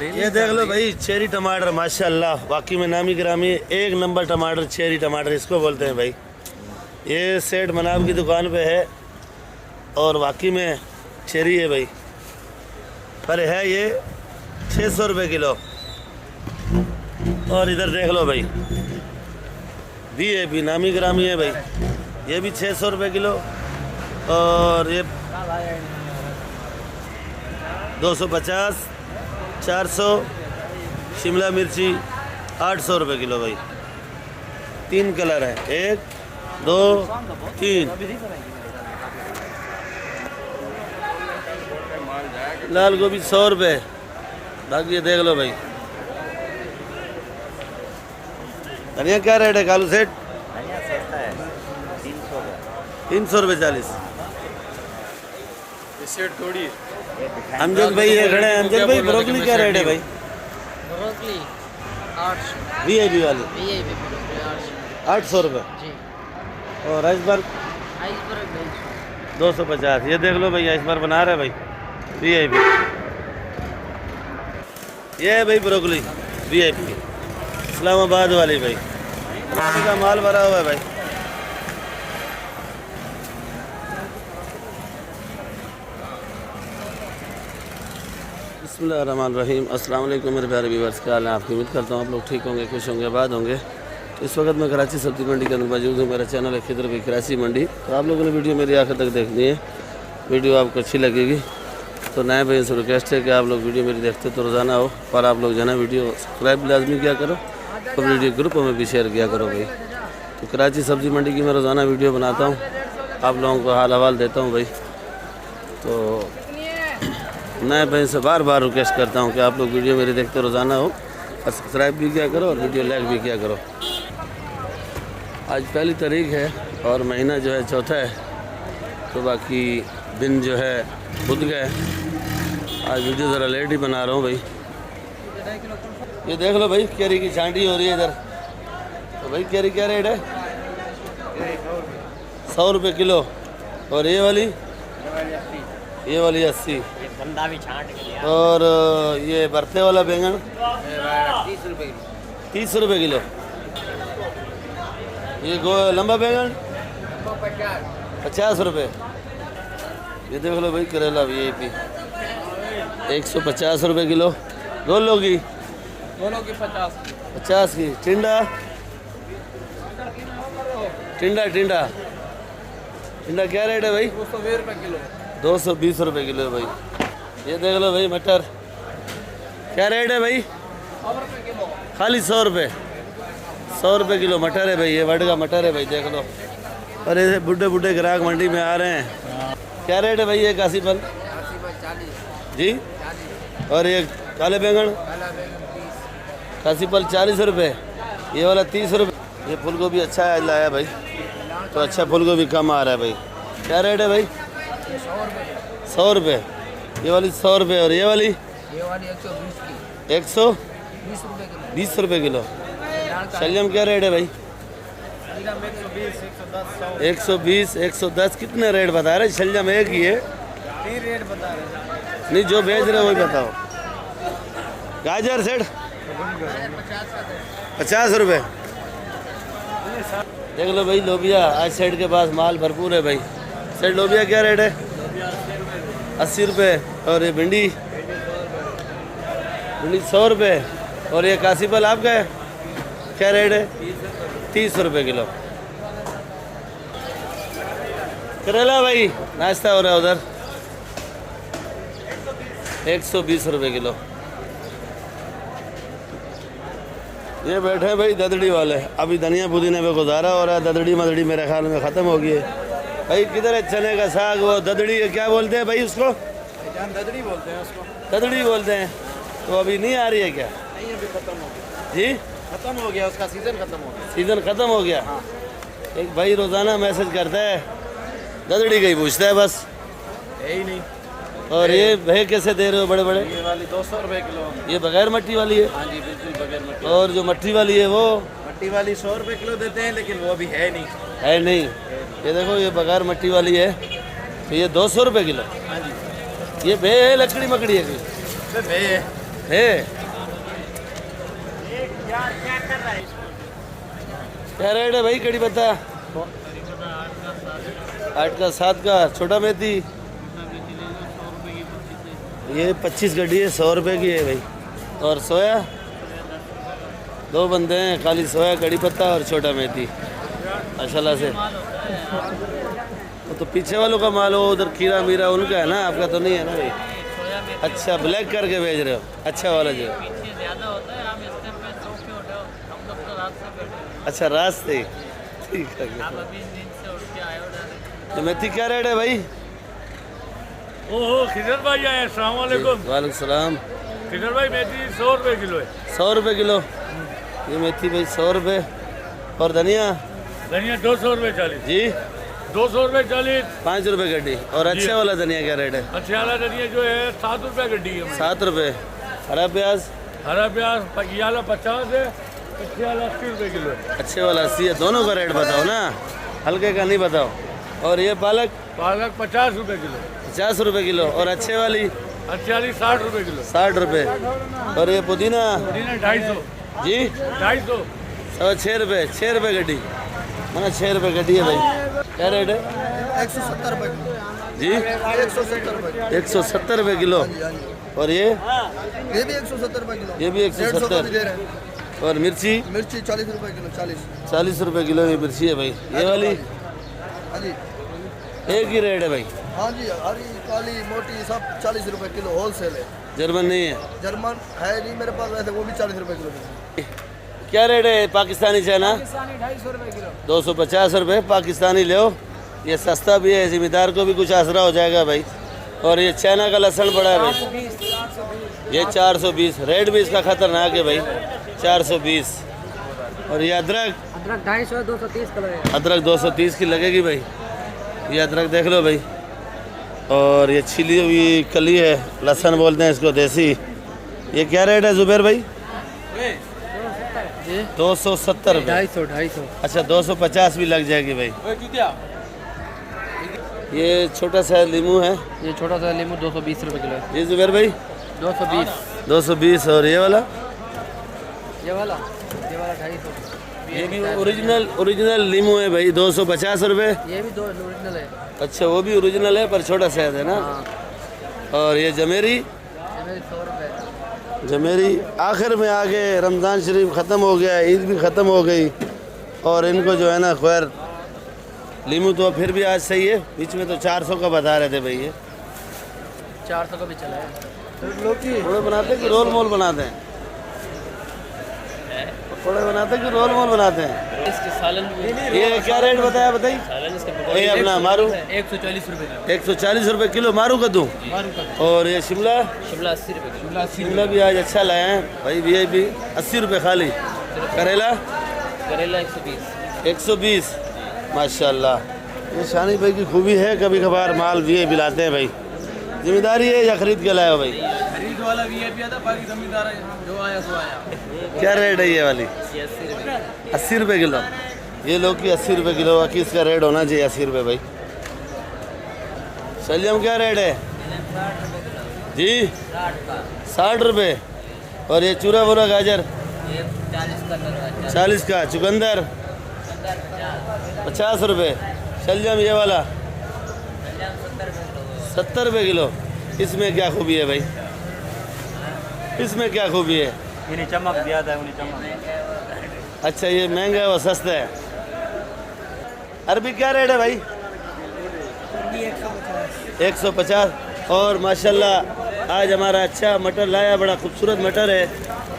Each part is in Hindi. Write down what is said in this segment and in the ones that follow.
ये देख लो भाई चेरी टमाटर माशाल्लाह, वाकई में नामी गिरामी एक नंबर टमाटर, चेरी टमाटर इसको बोलते हैं भाई। ये सेठ मनाब की दुकान पे है और वाकई में चेरी है भाई, पर है ये 600 रुपये किलो। और इधर देख लो भाई भी नामी गिरामी है भाई, ये भी 600 रुपये किलो। और ये 250, 400, शिमला मिर्ची 800 रुपये किलो भाई। 3 कलर है, 1 2 3। लाल गोभी 100 रुपये। बाकी ये देख लो भाई धनिया क्या रेट है कालू सेठ? 300 रुपये 40। थोड़ी अमजद भाई ये खड़े हैं। अमजद भाई ब्रोकली क्या रेट है भाई? ब्रोकली 800। वीआईपी वाली वीआईपी ब्रोकली 800 रुपये। जी। और आइसबर्ग 250। ये देख लो भाई आइसबर्ग बना रहे भाई वीआईपी। ये है भाई ब्रोकली वीआईपी इस्लामाबाद वाली भाई, ब्रोकली का माल भरा हुआ है भाई। बिस्मिल्लाहिर्रहमानिर्रहीम। अस्सलाम वालेकुम मेरे प्यारे व्यूअर्स, क्या हाल है आपकी? उम्मीद करता हूँ आप लोग ठीक होंगे, खुश होंगे, आबाद होंगे। इस वक्त मैं कराची सब्जी मंडी के अंदर मौजूद हूँ। मेरा चैनल है खिदर भाई कराची मंडी। तो आप लोगों ने वीडियो मेरी आखिर तक देखनी है, वीडियो आपको अच्छी लगेगी। तो नए भाई से रिक्वेस्ट है कि आप लोग वीडियो मेरी देखते तो रोज़ाना हो, और आप लोग जो है ना वीडियो सब्सक्राइब लाजमी किया करो और वीडियो ग्रुपों में भी शेयर किया करो भाई। तो कराची सब्जी मंडी की मैं रोज़ाना वीडियो बनाता हूँ, आप लोगों को हाल हवाल देता हूँ भाई। तो नए भाई से बार बार रिक्वेस्ट करता हूँ कि आप लोग वीडियो मेरी देखते रोज़ाना हो, सब्सक्राइब भी किया करो और वीडियो लाइक भी किया करो। आज 1 तारीख है और महीना जो है चौथा है, तो बाकी दिन जो है खुद गए। आज वीडियो ज़रा लेट ही बना रहा हूँ भाई। ये देख लो भाई कैरी की छांटी हो रही है इधर। तो भाई कैरी क्या रेट है? 100 रुपये किलो। और ये वाली 80। बंदा भी छांट के लिया। और ये भरते वाला बैंगन 30 रुपये किलो। 30 रुपये किलो। ये लंबा बैंगन 50 रुपये। ये देख लो भाई करेला वीआईपी 150 रुपये किलो। दोनों की 50 की। टिंडा क्या रेट है भाई? 220 रुपये किलो। 220 रुपये किलो भाई। ये देख लो भाई मटर क्या रेट है भाई? 100 रुपये किलो। खाली 100 रुपये। 100 रुपये किलो मटर है भाई। ये वर्ड का मटर है भाई, देख लो। और ऐसे बुढ़े ग्राहक मंडी में आ रहे हैं। क्या रेट है भाई ये कासीपल? 40 जी। और ये काले बैंगन कासीपल 40 रुपये। ये वाला 30 रुपये। ये फूल गोभी अच्छा है लाया भाई, तो अच्छा फूल गोभी कम आ रहा है भाई। क्या रेट है भाई? 100 रुपये। ये वाली 100 रुपये। और ये वाली 120 की 120 रुपये किलो। शलजम क्या रेट है भाई? 120 110। कितने रेट बता रहे? शलजम एक ही है। 3 रेट बता रहे हैं। नहीं जो बेच रहे वही बताओ। गाजर सेठ 50 रुपये। देख लो भाई लोबिया, आज सेठ के पास माल भरपूर है भाई। सेठ लोबिया क्या रेट है? 80 रुपये। और ये भिंडी 100 रुपये। और ये कासीपल आपका है क्या रेट है? 30 रुपये किलो। करेला भाई नाश्ता हो रहा है उधर 120 रुपये किलो। ये बैठे हैं भाई ददड़ी वाले। अभी धनिया पुदीने पे गुजारा हो रहा है। ददड़ी मदड़ी मेरे ख्याल में ख़त्म हो गई है भाई। किधर है चने का साग? वो ददड़ी क्या बोलते हैं भाई उसको? ददड़ी बोलते हैं उसको। ददड़ी बोलते हैं। तो अभी नहीं आ रही है क्या? नहीं अभी खत्म हो गया। जी खत्म हो गया, उसका सीजन खत्म हो गया। सीज़न ख़त्म हो गया। एक भाई रोज़ाना मैसेज करता है, ददड़ी का ही पूछता है बस। है ही नहीं। और ये भे कैसे दे रहे हो बड़े बड़े? ये वाली 200 रुपये किलो। ये बगैर मट्टी वाली है। हाँ जी बिल्कुल बगैर मट्टी। और जो मट्टी वाली है वो मट्टी वाली 100 रुपये किलो देते हैं, लेकिन वो अभी है नहीं। है नहीं। ये देखो ये बगैर मट्टी वाली है, तो ये 200 रुपये किलो। हाँ जी। ये भे है लकड़ी मकड़ी है कोई? बे है क्या रेट है भाई कड़ी पत्ता? 8 का 7 का। छोटा मेथी ये 25 गड्डी है, 100 रुपए की है भाई। और सोया 2 बंदे हैं, खाली सोया, कड़ी पत्ता और छोटा मेथी माशाल्लाह से। वो तो पीछे वालों का माल हो, उधर खीरा मीरा उनका है ना, आपका तो नहीं है ना भाई? अच्छा ब्लैक करके भेज रहे हो, अच्छा वाला जो। अच्छा रात से, ठीक है। तो मेथी क्या रेट है भाई? ओहो खिजर भाई आए, अस्सलाम वालेकुम। वालेकुम सलाम। खिजर भाई मेथी 100 रुपए किलो है। 100 रुपए किलो ये मेथी भाई, 100 रुपए। और धनिया? धनिया 200 रुपए 40 जी 200 रुपए 40। 5 रुपए गड्डी। और अच्छे वाला धनिया क्या रेट है? अच्छे वाला धनिया जो है 7 रुपए गड्डी है। 7 रुपए। हरा प्याज? हरा प्याज ये वाला 50 है, अच्छे वाला 80 रुपए किलो है। अच्छे वाला 80 है। दोनों का रेट बताओ ना, हल्के का नहीं बताओ। और ये पालक? पालक 50 रुपए किलो। 50 रुपए किलो। और अच्छे वाली? अच्छे वाली 60 रुपए किलो। 60 रुपए। और ये पुदीना? पुदीना 250 जी 250 6 रुपए। 6 रुपए गड्डी, मैंने 6 रुपए गड्डी है भाई। क्या रेट है? 170 रुपए किलो जी 170 रुपए 170 रुपए किलो। और ये भी 170 रुपए किलो। ये भी 150 का भी दे 170। रहे हैं। और मिर्ची? मिर्ची 40 रुपए किलो। 40 रुपए किलो ये मिर्ची है भाई। ये वाली हाँ जी एक ही रेट है भाई? हाँ जी, हरी काली मोटी सब 40 रुपए किलो होलसेल है। जर्मन नहीं है? जर्मन है नहीं मेरे पास, वैसे वो भी 40 रुपए किलो। क्या रेट है पाकिस्तानी चना? 250 रुपए किलो। 250 रुपए पाकिस्तानी ले। ये सस्ता भी है, जिम्मेदार को भी कुछ आसरा हो जाएगा भाई। और ये चाइना का लहसुन पड़ा है भाई, ये 420। रेट भी इसका खतरनाक है भाई, 420। और ये अदरक? अदरक 250 230 का लगेगा। अदरक 230 की लगेगी भाई। ये अदरक देख लो भाई। और ये छिली हुई कली है, लहसुन बोलते हैं इसको, देसी। ये क्या रेट है जुबैर भाई? 270 रुपये। 250 अच्छा 250 भी लग जाएगी भाई। ये छोटा सा लीमू है, ये छोटा सा नींबू 220 रुपए किलो है। ये जुबैर भाई 220। 220। और ये वाला? ये वाला 250। ये भी ओरिजिनल लीमू है भाई, 250 रुपये। ये भी दो ओरिजिनल है। अच्छा वो भी ओरिजिनल है पर छोटा साइज है ना। और ये जमेरी? ये 100 रुपए। जमेरी आखिर में आगे रमज़ान शरीफ ख़त्म हो गया, ईद भी ख़त्म हो गई। और इनको जो है ना खैर लीमू तो फिर भी आज सही है, बीच में तो 400 का बता रहे थे भाई। ये 400 का भी चला है। पकौड़े बनाते हैं कि रोल मोल बनाते हैं? पकौड़े बनाते हैं कि रोल मोल बनाते हैं? इसके सालन ये क्या रेट बताया बताइए? सालन इसके ये अपना मारू 140 रुपए किलो। 140 रुपए किलो मारू का दूँ। और ये शिमला? शिमला 80 रुपए किलो। शिमला भी आज अच्छा लाए हैं भाई, ये भी 80 रुपए खाली। करेला? करेला 120। 120 माशाल्लाह। ये शानी भाई की खूबी है, कभी कभार माल भी लाते हैं भाई। जिम्मेदारी है या खरीद के लाए हो भाई? खरीद वाला VIP था, बाकी जमींदार है, जो आया सो आया। क्या रेट है ये वाली? 80 रुपए। 80 रुपए किलो। ये लोग की 80 रुपए किलो, बाकी इसका रेट होना चाहिए 80 रुपए भाई। शलजम क्या रेट है जी? 60 रुपए। और ये चूरा बुरा गाजर? ये 40 का लग रहा है। 40 का। चुकंदर? 50 रुपए। शलजम ये वाला? 70 रुपए किलो। इसमें क्या खूबी है भाई? इसमें क्या खूबी है? इन्हें चमक ज़्यादा है, उन्हें चमक। अच्छा ये महंगा है वो सस्ता है। अरबी क्या रेट है भाई? 150। और माशाल्लाह आज हमारा अच्छा मटर लाया, बड़ा खूबसूरत मटर है।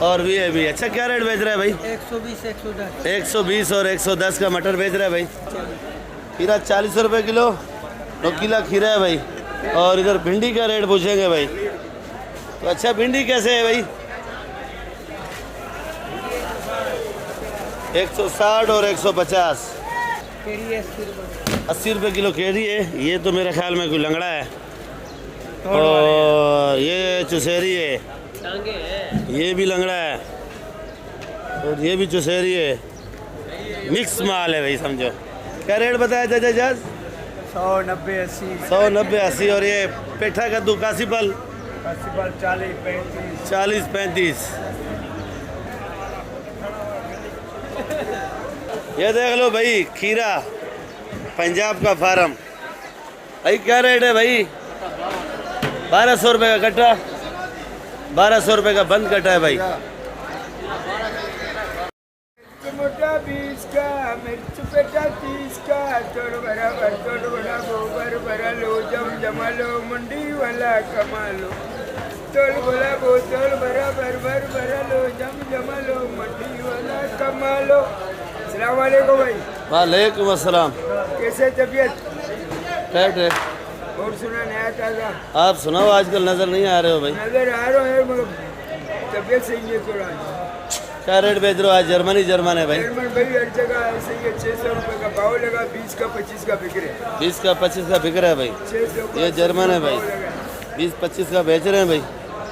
और भी है भी। अच्छा क्या रेट बेच रहा है भाई? 120 110। 120 और 110 का मटर बेच रहा है भाई। खीरा 40 रुपए किलो, नोकीला खीरा है भाई। और इधर भिंडी का रेट पूछेंगे भाई। तो अच्छा भिंडी कैसे है भाई? 160 और 150। 80 रुपए किलो केरी है। ये तो मेरे ख्याल में कोई लंगड़ा है। और ये चुसेरी है, ये भी लंगड़ा है। और ये भी चुसेरी है। मिक्स माल है भाई समझो। क्या रेट बताया चाचा जज? 190 80। 190 80। और ये पेठा कद्दू कासी फल? अस्सी 40 35 40-35। ये देख लो भाई खीरा पंजाब का फार्म। भाई क्या रेट है भाई? 1200 रुपये का कट्टा, 1200 रुपये का बंद कट्टा है भाई। टमाटा 20 का, मिर्च पेटा 30 का, तोड़ बराबर तोड़ बड़ा गोबर भरा लो, जमा लो, मंडी वाला कमा लो, तोड़ बोला बोतल बराबर भरा लो, जमा लो, मंडी वाला कमा लो। अस्सलाम वालेकुम भाई। वालेकुम अस्सलाम। कैसे तबीयत? कैट है और सुना नया ताज़ा? आप सुनाओ, आजकल नजर नहीं आ रहे हो भाई। नजर आ रहा है मगर तबीयत सही है थोड़ा। क्या रेट बेच रहे हो आज? जर्मनी है भाई। जर्मन भाई हर जगह ऐसे ही है, 600 रुपये का भाव लगा, 20 का 25 का बिक रहे। 20 का 25 का बिक रहा है भाई। 600 का ये जर्मन है भाई, भाव लगा। 20-25 का बेच रहे हैं भाई।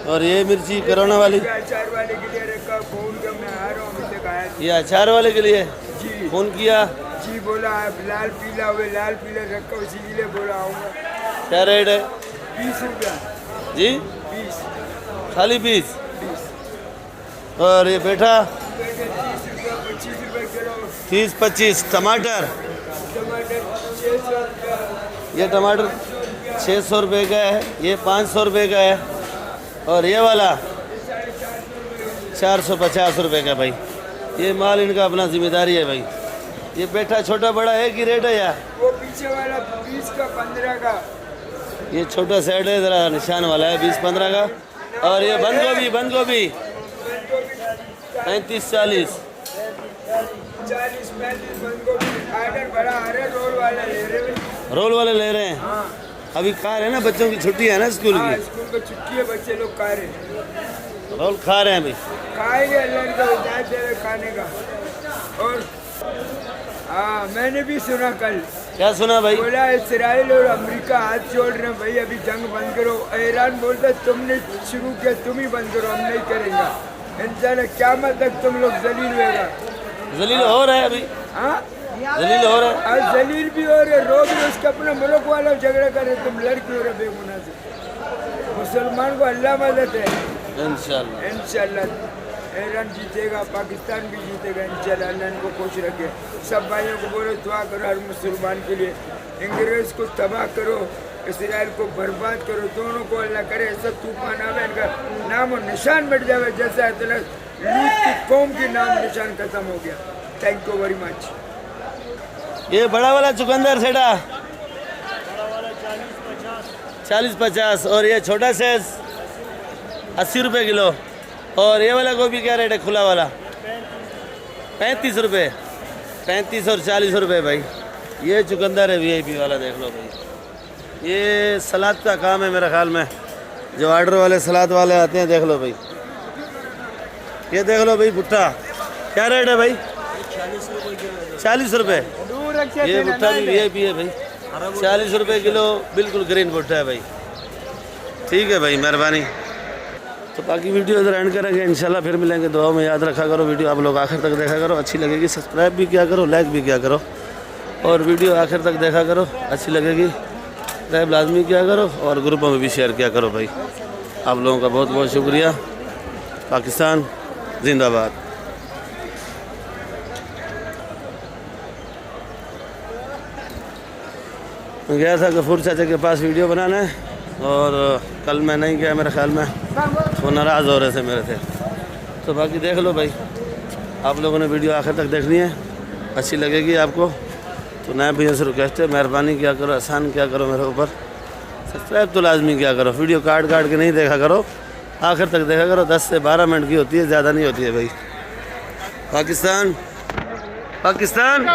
और ये मिर्ची कोरोना वाली, अचार वाले के लिए रखा फोन का, मैं आ रहा हूँ अभी तक आया ये अचार वाले के लिए जी फोन किया। जी बोला आप लाल पीला हुए लाल पीला रखा, उसी के लिए बोला आऊँगा। क्या रेट है 20 रुपया जी? 20 खाली 20। और ये बेटा 30 रुपया 25 रुपये किलो। 30-25। टमाटर, टमाटर 600 रुपया। ये टमाटर 600 रुपये का है, ये 500 रुपये का है। और ये वाला 450 रुपये का भाई। ये माल इनका अपना जिम्मेदारी है भाई। ये बेटा छोटा बड़ा है कि रेट है यार? वो पीछे वाला 20 का 15 का। ये छोटा सेट है, ज़रा निशान वाला है, 20-15 का। और ये बंद गोभी 35-40। 40-45 बंद गोभी आर्डर बड़ा आ रहा है, रोल वाला ले रहे हैं। रोल वाले ले रहे हैं। हाँ अभी खा रहे हैं ना, बच्चों की छुट्टी है ना स्कूल हाँ, की। स्कूल को छुट्टी है, बच्चे लोग खा रहे हैं। रोल खा रहे हैं भाई। खाएंगे, अल्लाह का हिदायत दे रहे खाने का। और हाँ मैंने भी सुना कल, क्या सुना भाई? बोला इसराइल और अमेरिका हाथ जोड़ रहे हैं, भाई अभी जंग बंद करो। ईरान बोलता तुमने शुरू किया, तुम ही बंद करो, हम नहीं करेंगे। इंशाल्लाह क़यामत तक तुम लोग जलील होगा। जलील हो रहा है अभी, हाँ जलील हो रहा है। आज जलील भी हो रहे, रो भी उसका अपना मुल्क वाला झगड़ा कर रहे, तुम लड़की हो रहे बेगुनाह। मुसलमान को अल्लाह मदद है इंशाल्लाह। इंशाल्लाह। ईरान जीतेगा, पाकिस्तान भी जीतेगा इंशाल्लाह। अल्लाह इनको खुश रखे। सब भाइयों को बोलो दुआ करो हर मुसलमान के लिए। इंग्रेज को तबाह करो, इसराइल को बर्बाद करो, दोनों को अल्लाह करे ऐसा तूफान आवे, इनका नाम और निशान मिट जाए जैसा लूत की कौम की नाम निशान खत्म हो गया। Thank you very much. ये बड़ा वाला चुकंदर सेटा 40-50। और ये छोटा साइज 80 रुपये किलो। और ये वाला गोभी क्या रेट है खुला वाला? 35 रुपये। 35 और 40 रुपये भाई। ये चुकंदर है VIP वाला, देख लो भाई। ये सलाद का काम है मेरे ख्याल में, जो ऑर्डर वाले सलाद वाले आते हैं, देख लो भाई। ये देख लो भाई भुट्टा, क्या रेट है भाई? 40 रुपये। ये भुट्टा भी VIP है भाई, 40 रुपये किलो, बिल्कुल ग्रीन भुट्टा है भाई। ठीक है भाई, मेहरबानी। तो बाकी वीडियो इधर एंड करेंगे इंशाल्लाह, फिर मिलेंगे। दुआ में याद रखा करो, वीडियो आप लोग आखिर तक देखा करो, अच्छी लगेगी सब्सक्राइब भी किया करो, लाइक भी किया करो। और वीडियो आखिर तक देखा करो, अच्छी लगेगी सब्सक्राइब लाजमी किया करो, और ग्रुपों में भी शेयर किया करो भाई। आप लोगों का बहुत बहुत शुक्रिया। पाकिस्तान जिंदाबाद। मैं गया था गफूर चाचा के पास वीडियो बनाने, और कल मैं नहीं गया, मेरे ख्याल में वो नाराज़ हो रहे थे मेरे से। तो बाकी देख लो भाई, आप लोगों ने वीडियो आखिर तक देखनी है, अच्छी लगेगी आपको। तो नए भैया से रिक्वेस्ट है, मेहरबानी क्या करो, आसान क्या करो मेरे ऊपर, सब्सक्राइब तो लाजमी क्या करो। वीडियो काट के नहीं देखा करो, आखिर तक देखा करो। 10 से 12 मिनट की होती है, ज़्यादा नहीं होती है भाई। पाकिस्तान पाकिस्तान